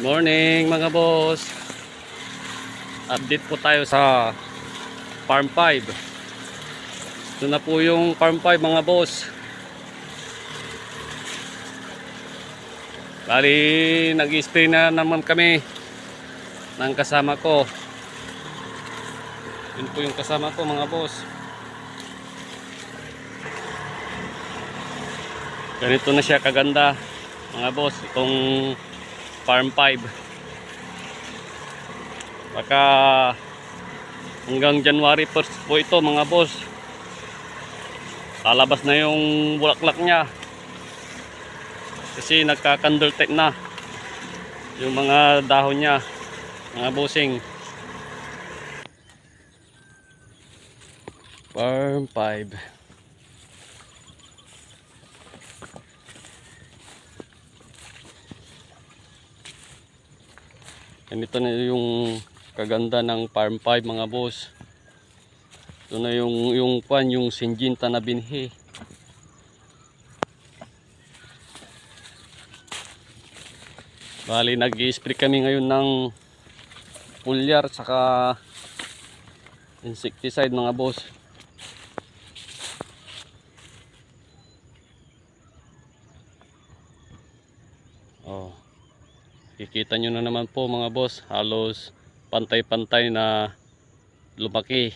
Morning mga boss. Update po tayo sa Farm 5. Ito na po yung Farm 5 mga boss. Bali nag-spray na naman kami ng kasama ko. Yun po yung kasama ko mga boss. Ganito na siya kaganda mga boss, itong Farm 5. Baka hanggang January 1st po ito mga boss, lalabas na yung bulaklak niya kasi nagka-candle type na yung mga dahon niya mga bossing. Farm 5. Ganito na yung kaganda ng Farm 5 mga boss. Ito na yung Syngenta na binhi. Bali nag-i-spray kami ngayon ng foliar saka insecticide mga boss. Oh. Kikita nyo na naman po mga boss, halos pantay-pantay na lumaki